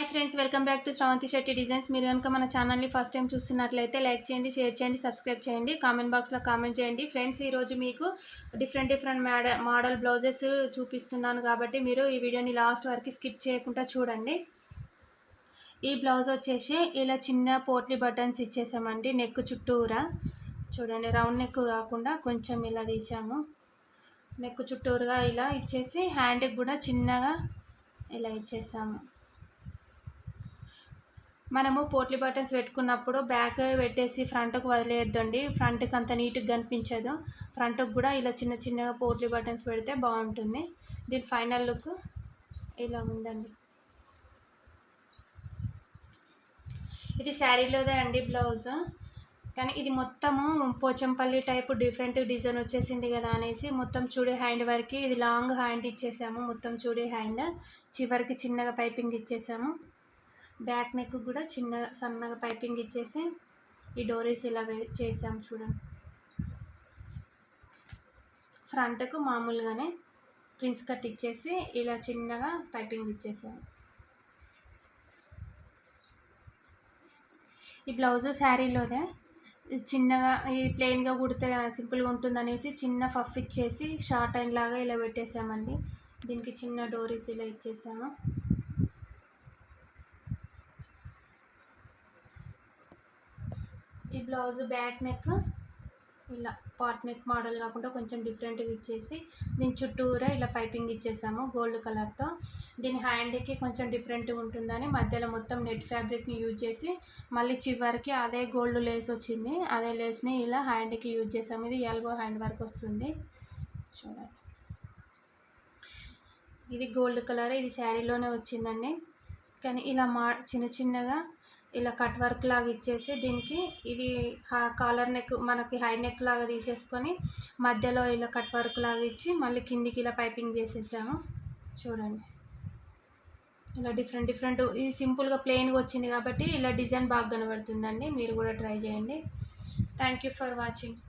Hi friends, welcome back to Sravanthi Shetty designs. మీరు కనుక మన ఛానల్ని ఫస్ట్ టైం చూస్తున్నట్లయితే లైక్ చేయండి, షేర్ చేయండి, సబ్స్క్రైబ్ చేయండి, కామెంట్ బాక్స్లో కామెంట్ చేయండి. ఫ్రెండ్స్, ఈరోజు మీకు డిఫరెంట్ మోడల్ బ్లౌజెస్ చూపిస్తున్నాను కాబట్టి మీరు ఈ వీడియోని లాస్ట్ వరకు స్కిప్ చేయకుండా చూడండి. ఈ బ్లౌజ్ వచ్చేసి ఇలా చిన్న పోట్లీ బటన్స్ ఇచ్చేసామండి. నెక్ చుట్టూరా చూడండి, రౌండ్ నెక్ కాకుండా కొంచెం ఇలా తీసాము. నెక్ చుట్టూరుగా ఇలా ఇచ్చేసి హ్యాండ్కి కూడా చిన్నగా ఇలా ఇచ్చేసాము. మనము పోట్లీ బటన్స్ పెట్టుకున్నప్పుడు బ్యాక్ పెట్టేసి ఫ్రంట్కు వదిలేయద్దండి. ఫ్రంట్కి అంత నీట్గా కనిపించదు. ఫ్రంట్కి కూడా ఇలా చిన్న చిన్నగా పోట్లీ బటన్స్ పెడితే బాగుంటుంది. దీని ఫైనల్ లుక్ ఇలా ఉందండి. ఇది శారీలోదే అండి బ్లౌజ్, కానీ ఇది మొత్తము పోచంపల్లి టైపు డిఫరెంట్ డిజైన్ వచ్చేసింది కదా అనేసి మొత్తం చూడే హ్యాండ్ వరకు ఇది లాంగ్ హ్యాండ్ ఇచ్చేసాము. మొత్తం చూడే హ్యాండ్ చివరికి చిన్నగా పైపింగ్ ఇచ్చేసాము. బ్యాక్ నెక్ కూడా చిన్నగా సన్నగా పైపింగ్ ఇచ్చేసి ఈ డోరీస్ ఇలా చేసాము చూడండి. ఫ్రంట్కు మామూలుగానే ప్రిన్స్ కట్ ఇచ్చేసి ఇలా చిన్నగా పైపింగ్ ఇచ్చేసాము. ఈ బ్లౌజ్ శారీలోదే చిన్నగా ఈ ప్లెయిన్గా కుడితే సింపుల్గా ఉంటుందనేసి చిన్న పఫ్ ఇచ్చేసి షార్ట్ హ్యాండ్ లాగా ఇలా పెట్టేసామండి. దీనికి చిన్న డోరీస్ ఇలా ఇచ్చేసాము. ఈ బ్లౌజ్ బ్యాక్ నెక్ ఇలా పాట్ నెక్ మోడల్ కాకుండా కొంచెం డిఫరెంట్గా ఇచ్చేసి దీని చుట్టూరా ఇలా పైపింగ్ ఇచ్చేసాము గోల్డ్ కలర్తో. దీని హ్యాండ్కి కొంచెం డిఫరెంట్గా ఉంటుందని మధ్యలో మొత్తం నెట్ ఫ్యాబ్రిక్ని యూజ్ చేసి మళ్ళీ చివరికి అదే గోల్డ్ లేస్ వచ్చింది. అదే లేస్ని ఇలా హ్యాండ్కి యూజ్ చేసాము. ఇది ఎల్బో హ్యాండ్ వరకు వస్తుంది చూడండి. ఇది గోల్డ్ కలర్, ఇది శారీలోనే వచ్చిందండి. కానీ ఇలా చిన్న చిన్నగా ఇలా కట్ వర్క్ లాగా ఇచ్చేసి దీనికి ఇది కాలర్ నెక్ మనకి హై నెక్ లాగా తీసేసుకొని మధ్యలో ఇలా కట్ వర్క్ లాగా ఇచ్చి మళ్ళీ కిందికి ఇలా పైపింగ్ చేసేసాము చూడండి. ఇలా డిఫరెంట్ ఇది సింపుల్గా ప్లెయిన్గా వచ్చింది కాబట్టి ఇలా డిజైన్ బాగా కనబడుతుందండి. మీరు కూడా ట్రై చేయండి. Thank you for watching.